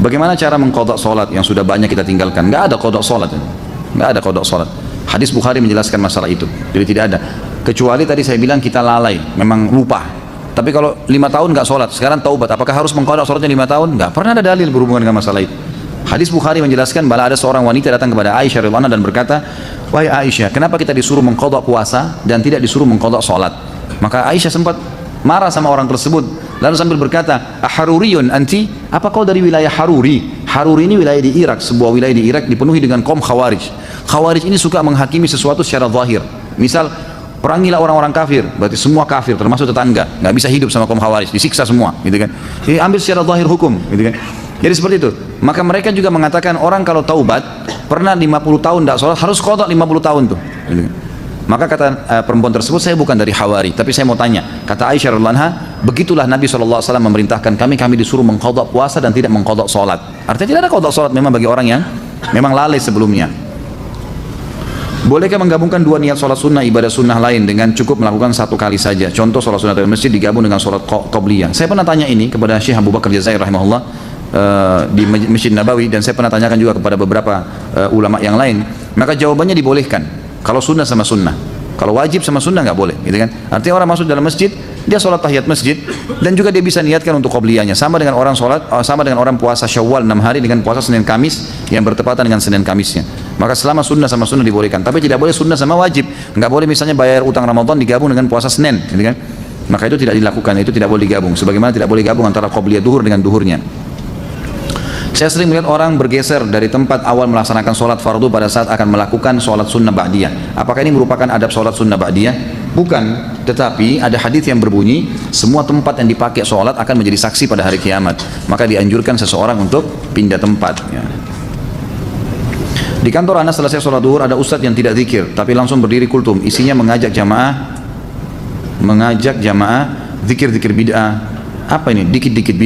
Bagaimana cara mengqadha sholat yang sudah banyak kita tinggalkan? Nggak ada qadha sholat, nggak ada qadha sholat. Hadis Bukhari menjelaskan masalah itu. Jadi tidak ada. Kecuali tadi saya bilang kita lalai, memang lupa. Tapi kalau 5 tahun nggak sholat, sekarang taubat, apakah harus mengqadha sholatnya 5 tahun? Nggak pernah ada dalil berhubungan dengan masalah itu. Hadis Bukhari menjelaskan bahwa ada seorang wanita datang kepada Aisyah radhiyallahu anha dan berkata, wahai Aisyah, kenapa kita disuruh mengqadha puasa dan tidak disuruh mengqadha sholat? Maka Aisyah sempat marah sama orang tersebut, lalu sambil berkata, aharuriyun anti? Apa kau dari wilayah Haruri? Haruri ini wilayah di Irak, sebuah wilayah di Irak dipenuhi dengan kaum Khawarij. Khawarij ini suka menghakimi sesuatu secara zahir. Misal, perangilah orang-orang kafir, berarti semua kafir termasuk tetangga, nggak bisa hidup sama kaum Khawarij, disiksa semua, gitu kan? Jadi ambil secara zahir hukum, gitu kan? Jadi seperti itu. Maka mereka juga mengatakan orang kalau taubat pernah 50 tahun tidak sholat harus qadha 50 tahun tuh. Gitu kan? Maka kata perempuan tersebut, saya bukan dari Hawari, tapi saya mau tanya. Kata Aisyah radhiyallahu anha, begitulah Nabi SAW memerintahkan kami disuruh mengqadha puasa dan tidak mengqadha sholat. Artinya tidak ada qadha sholat memang bagi orang yang memang lalai sebelumnya. Bolehkah menggabungkan dua niat sholat sunnah ibadah sunnah lain dengan cukup melakukan satu kali saja? Contoh sholat sunnah dari masjid digabung dengan sholat qobliyah. Saya pernah tanya ini kepada Syekh Abu Bakar Jazair rahimahullah di Masjid Nabawi, dan saya pernah tanyakan juga kepada beberapa ulama yang lain. Maka jawabannya dibolehkan kalau sunnah sama sunnah. Kalau wajib sama sunnah nggak boleh, gitu kan? Artinya orang masuk dalam masjid, dia sholat tahiyat masjid dan juga dia bisa niatkan untuk qobliyahnya. Sama dengan orang sholat, sama dengan orang puasa Syawal 6 hari dengan puasa Senin Kamis yang bertepatan dengan Senin Kamisnya. Maka selama sunnah sama sunnah dibolehkan, tapi tidak boleh sunnah sama wajib. Nggak boleh misalnya bayar utang Ramadan digabung dengan puasa Senin, gitu kan? Maka itu tidak dilakukan, itu tidak boleh digabung. Sebagaimana tidak boleh gabung antara qobliyah duhur dengan duhurnya. Saya sering melihat orang bergeser dari tempat awal melaksanakan sholat fardu pada saat akan melakukan sholat sunnah ba'diyah. Apakah ini merupakan adab sholat sunnah ba'diyah? Bukan, tetapi ada hadis yang berbunyi semua tempat yang dipakai sholat akan menjadi saksi pada hari kiamat. Maka dianjurkan seseorang untuk pindah tempat, ya. Di kantor Anda selesai sholat duhur ada ustadz yang tidak zikir tapi langsung berdiri kultum, isinya mengajak jamaah zikir-zikir bid'ah. Apa ini? Dikit-dikit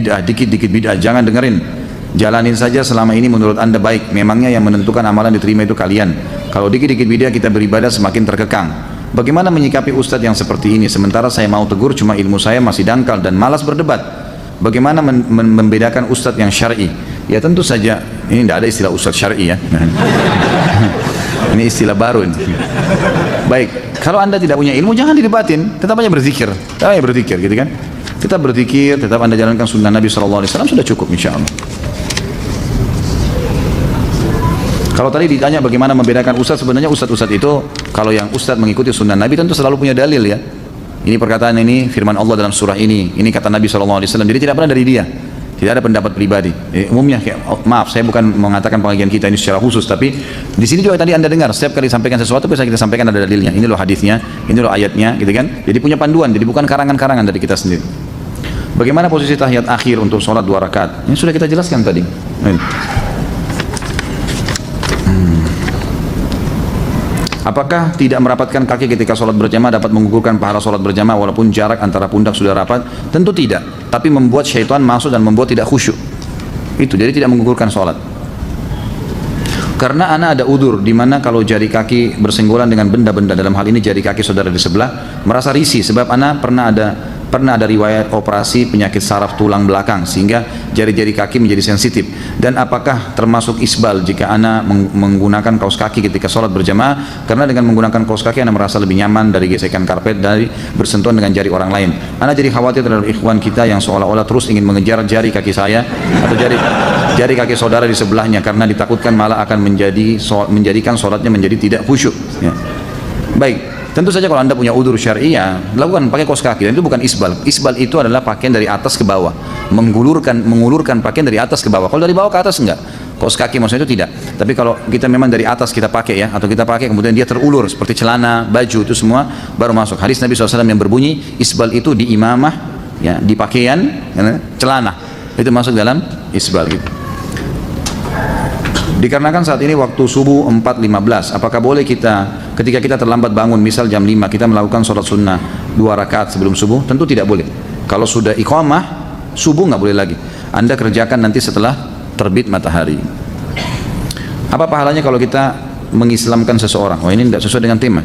bid'ah, jangan dengerin. Jalanin saja selama ini menurut Anda baik. Memangnya yang menentukan amalan diterima itu kalian. Kalau dikit-dikit bid'ah kita beribadah semakin terkekang. Bagaimana menyikapi ustadz yang seperti ini? Sementara saya mau tegur, cuma ilmu saya masih dangkal dan malas berdebat. Bagaimana membedakan ustadz yang syar'i? Ya tentu saja, ini tidak ada istilah ustadz syar'i ya. Ini istilah baru ini. Baik, kalau Anda tidak punya ilmu jangan didebatin, tetap aja berzikir. Gitu kan? Tetap berzikir, tetap Anda jalankan sunnah Nabi SAW, sudah cukup insya Allah. Kalau tadi ditanya bagaimana membedakan ustadz, sebenarnya ustadz itu kalau yang ustadz mengikuti sunnah Nabi tentu selalu punya dalil ya. Ini perkataan ini, firman Allah dalam surah ini kata Nabi SAW, jadi tidak pernah dari dia. Tidak ada pendapat pribadi. Umumnya maaf, saya bukan mengatakan pengajian kita ini secara khusus, tapi di sini juga tadi Anda dengar setiap kali sampaikan sesuatu bisa kita sampaikan ada dalilnya. Ini loh hadisnya, ini loh ayatnya, gitu kan? Jadi punya panduan, jadi bukan karangan-karangan dari kita sendiri. Bagaimana posisi tahiyat akhir untuk sholat 2 rakaat? Ini sudah kita jelaskan tadi. Apakah tidak merapatkan kaki ketika sholat berjamaah dapat menggugurkan pahala sholat berjamaah walaupun jarak antara pundak sudah rapat? Tentu tidak, tapi membuat syaitan masuk dan membuat tidak khusyuk. Itu, jadi tidak menggugurkan sholat. Karena ana ada udur, di mana kalau jari kaki bersenggolan dengan benda-benda, dalam hal ini jari kaki saudara di sebelah, merasa risih sebab ana pernah ada riwayat operasi penyakit saraf tulang belakang sehingga jari-jari kaki menjadi sensitif. Dan apakah termasuk isbal jika ana menggunakan kaos kaki ketika sholat berjamaah? Karena dengan menggunakan kaos kaki ana merasa lebih nyaman dari gesekan karpet, dari bersentuhan dengan jari orang lain. Ana jadi khawatir terhadap ikhwan kita yang seolah-olah terus ingin mengejar jari kaki saya atau jari kaki saudara di sebelahnya, karena ditakutkan malah akan menjadikan sholatnya menjadi tidak khusyuk, ya. Baik, tentu saja kalau Anda punya udzur syar'i ya lakukan pakai kaos kaki, dan itu bukan isbal. Isbal itu adalah pakaian dari atas ke bawah, mengulurkan pakaian dari atas ke bawah. Kalau dari bawah ke atas enggak. Kaos kaki maksudnya itu tidak. Tapi kalau kita memang dari atas kita pakai ya, atau kita pakai kemudian dia terulur seperti celana, baju, itu semua baru masuk. Hadis Nabi SAW yang berbunyi isbal itu di imamah, ya, di pakaian, ya, celana, itu masuk dalam isbal itu. Dikarenakan saat ini waktu subuh 4.15, apakah boleh kita ketika kita terlambat bangun, misal jam 5, kita melakukan sholat sunnah 2 rakaat sebelum subuh? Tentu tidak boleh. Kalau sudah iqamah, subuh nggak boleh lagi. Anda kerjakan nanti setelah terbit matahari. Apa pahalanya kalau kita mengislamkan seseorang? Oh, ini tidak sesuai dengan tema.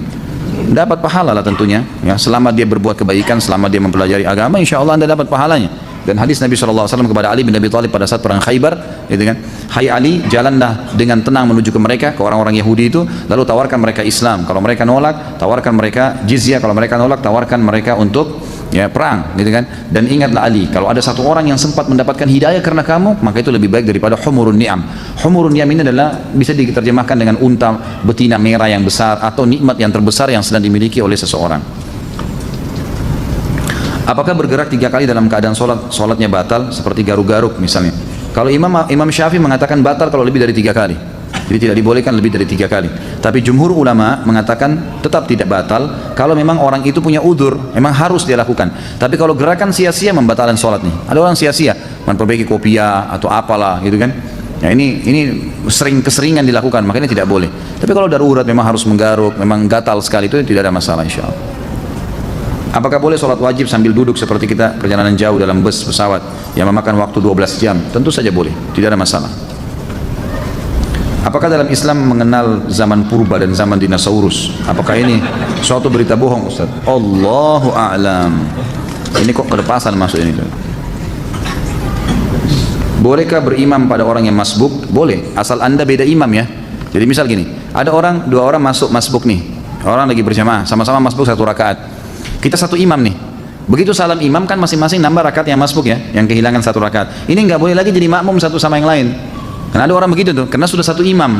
Dapat pahala lah tentunya, ya, selama dia berbuat kebaikan, selama dia mempelajari agama, insya Allah Anda dapat pahalanya. Dan hadis Nabi SAW kepada Ali bin Abi Thalib pada saat perang Khaybar, gitu kan, hai Ali, jalanlah dengan tenang menuju ke mereka, ke orang-orang Yahudi itu, lalu tawarkan mereka Islam. Kalau mereka nolak, tawarkan mereka jizyah. Kalau mereka nolak, tawarkan mereka untuk ya perang, gitu kan. Dan ingatlah Ali, kalau ada satu orang yang sempat mendapatkan hidayah karena kamu, maka itu lebih baik daripada humurun ni'am. Humurun ni'am ini adalah bisa diterjemahkan dengan unta betina merah yang besar atau nikmat yang terbesar yang sedang dimiliki oleh seseorang. Apakah bergerak 3 kali dalam keadaan sholatnya batal seperti garuk-garuk misalnya? Kalau Imam Syafi'i mengatakan batal kalau lebih dari 3 kali. Jadi tidak dibolehkan lebih dari 3 kali. Tapi jumhur ulama mengatakan tetap tidak batal kalau memang orang itu punya udzur, memang harus dia lakukan. Tapi kalau gerakan sia-sia membatalkan sholat nih. Ada orang sia-sia memperbaiki kopiah atau apalah gitu kan. Ya ini keseringan dilakukan, makanya tidak boleh. Tapi kalau darurat memang harus menggaruk, memang gatal sekali, itu tidak ada masalah insyaallah. Apakah boleh sholat wajib sambil duduk seperti kita perjalanan jauh dalam bus, pesawat yang memakan waktu 12 jam? Tentu saja boleh, tidak ada masalah. Apakah dalam Islam mengenal zaman purba dan zaman dinosaurus? Apakah ini suatu berita bohong, Ustaz? Allahu a'lam. Ini kok kelepasan masuk ini tuh. Bolehkah berimam pada orang yang masbuk? Boleh, asal anda beda imam ya. Jadi misal gini, ada dua orang masuk masbuk nih, orang lagi berjamaah, sama-sama masbuk 1 rakaat. Kita satu imam nih, begitu salam imam kan masing-masing nambah rakaat yang masbuk ya, yang kehilangan 1 rakaat. Ini nggak boleh lagi jadi makmum satu sama yang lain. Karena ada orang begitu tuh, karena sudah satu imam.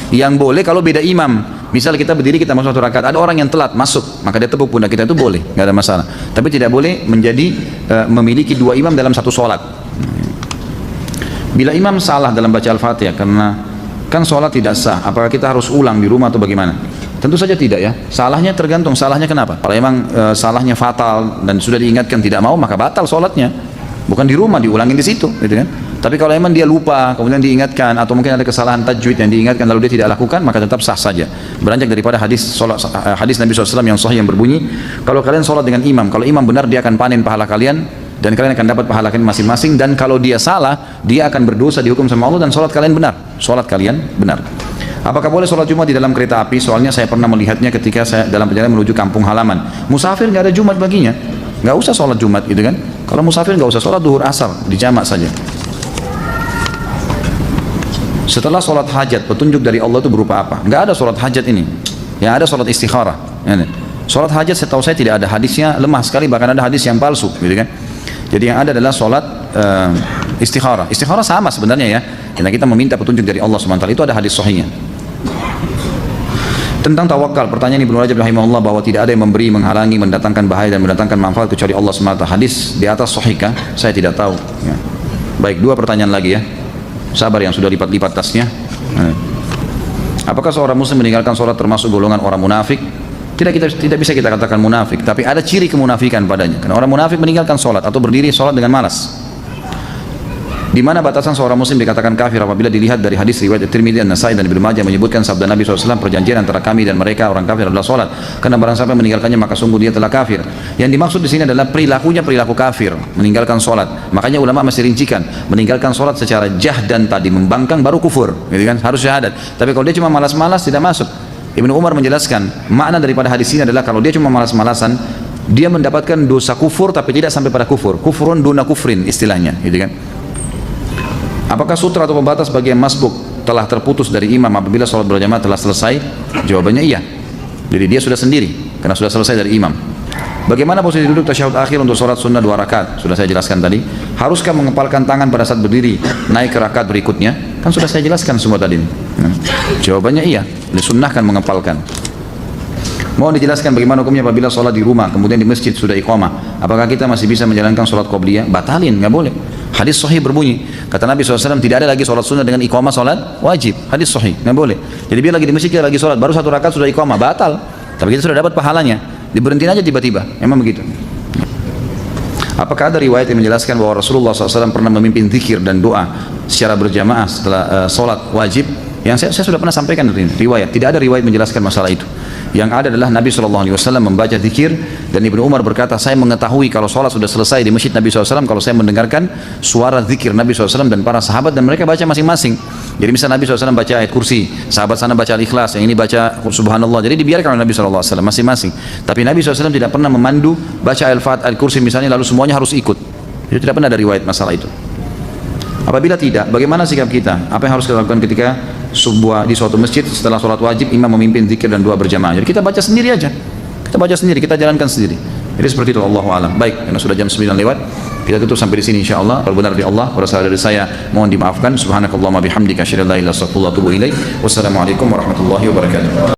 Yang boleh kalau beda imam, misal kita berdiri kita masuk 1 rakaat, ada orang yang telat masuk, maka dia tepuk pundak kita, itu boleh, nggak ada masalah. Tapi tidak boleh menjadi memiliki 2 imam dalam satu sholat. Bila imam salah dalam baca Al-Fatihah, karena kan sholat tidak sah, apakah kita harus ulang di rumah atau bagaimana? Tentu saja tidak ya. Salahnya tergantung salahnya kenapa. Kalau memang salahnya fatal dan sudah diingatkan tidak mau, maka batal sholatnya. Bukan di rumah, diulangin di situ, gitu kan. Tapi kalau memang dia lupa, kemudian diingatkan, atau mungkin ada kesalahan tajwid yang diingatkan lalu dia tidak lakukan, maka tetap sah saja. Beranjak daripada hadis Nabi SAW yang sahih yang berbunyi, kalau kalian sholat dengan imam, kalau imam benar dia akan panen pahala kalian, dan kalian akan dapat pahala kalian masing-masing. Dan kalau dia salah, dia akan berdosa dihukum sama Allah, dan sholat kalian benar. Sholat kalian benar. Apakah boleh sholat Jumat di dalam kereta api? Soalnya saya pernah melihatnya ketika saya dalam perjalanan menuju kampung halaman. Musafir nggak ada Jumat baginya, nggak usah sholat Jumat gitu kan. Kalau musafir nggak usah sholat duhur asar, dijamak saja. Setelah sholat hajat, petunjuk dari Allah itu berupa apa? Nggak ada sholat hajat ini. Yang ada sholat istikharah. Sholat hajat setahu saya tidak ada, hadisnya lemah sekali, bahkan ada hadis yang palsu gitu kan. Jadi yang ada adalah sholat istikharah. Istikharah sama sebenarnya ya, karena kita meminta petunjuk dari Allah SWT, itu ada hadis sahihnya. Tentang tawakal, pertanyaan Ibnu Rajab rahimahullah bahwa tidak ada yang memberi, menghalangi, mendatangkan bahaya dan mendatangkan manfaat kecuali Allah SWT. Hadis di atas sahihkah? Saya tidak tahu ya. Baik, 2 pertanyaan lagi ya. Sabar yang sudah lipat-lipat tasnya. Apakah seorang muslim meninggalkan sholat termasuk golongan orang munafik? Tidak bisa kita katakan munafik, tapi ada ciri kemunafikan padanya. Karena orang munafik meninggalkan sholat atau berdiri sholat dengan malas. Di mana batasan seorang muslim dikatakan kafir? Apabila dilihat dari hadis riwayat Tirmidzi, An-Nasai dan Ibnu Majah menyebutkan sabda Nabi SAW, perjanjian antara kami dan mereka orang kafir adalah sholat. Karena barang siapa meninggalkannya maka sungguh dia telah kafir. Yang dimaksud di sini adalah perilakunya perilaku kafir, meninggalkan sholat. Makanya ulama masih rincikan, meninggalkan sholat secara jahdan tadi, membangkang baru kufur, gitu kan? Harus syahadat. Tapi kalau dia cuma malas-malas tidak masuk. Ibnu Umar menjelaskan makna daripada hadis ini adalah kalau dia cuma malas-malasan, dia mendapatkan dosa kufur tapi tidak sampai pada kufur. Kufurun duna kufrin istilahnya, gitu kan? Apakah sutra atau pembatas bagi yang masbuk telah terputus dari imam apabila sholat berjamaah telah selesai? Jawabannya iya. Jadi dia sudah sendiri karena sudah selesai dari imam. Bagaimana posisi duduk tasyahud akhir untuk sholat sunnah 2 rakaat? Sudah saya jelaskan tadi. Haruskah mengepalkan tangan pada saat berdiri naik ke rakaat berikutnya? Kan sudah saya jelaskan semua tadi. Jawabannya iya, disunnahkan mengepalkan. Mohon dijelaskan bagaimana hukumnya apabila sholat di rumah kemudian di masjid sudah iqamah. Apakah kita masih bisa menjalankan sholat qobliyah? Batalin, nggak boleh. Hadis sahih berbunyi, kata Nabi SAW, tidak ada lagi sholat sunnah dengan iqamah sholat wajib. Hadis sahih, nggak boleh. Jadi dia lagi di masjid, dia lagi sholat, baru 1 rakaat sudah iqamah, batal. Tapi kita sudah dapat pahalanya, diberhentiin aja tiba-tiba, memang begitu. Apakah ada riwayat yang menjelaskan bahwa Rasulullah SAW pernah memimpin zikir dan doa secara berjamaah setelah sholat wajib? Yang saya sudah pernah sampaikan dari riwayat, tidak ada riwayat menjelaskan masalah itu. Yang ada adalah Nabi SAW membaca zikir, dan Ibnu Umar berkata, saya mengetahui kalau sholat sudah selesai di masjid Nabi SAW kalau saya mendengarkan suara zikir Nabi SAW dan para sahabat, dan mereka baca masing-masing. Jadi misalnya Nabi SAW baca ayat kursi, sahabat sana baca al-ikhlas, yang ini baca subhanallah, jadi dibiarkan oleh Nabi SAW masing-masing. Tapi Nabi SAW tidak pernah memandu baca al-fat al-kursi misalnya lalu semuanya harus ikut. Itu tidak pernah ada riwayat masalah itu. Apabila tidak, bagaimana sikap kita? Apa yang harus kita lakukan ketika di suatu masjid setelah sholat wajib imam memimpin zikir dan doa berjamaah? Jadi kita baca sendiri aja. Kita baca sendiri, kita jalankan sendiri. Jadi seperti itu, Allahu a'lam. Baik, karena sudah jam 9 lewat, kita tutup sampai di sini insyaallah. Kalau benar dari Allah, kalau salah dari saya, mohon dimaafkan. Subhanakallahumma bihamdika asyhadu an la ilaha illa anta astaghfiruka wa atubu ilaik. Wassalamualaikum warahmatullahi wabarakatuh.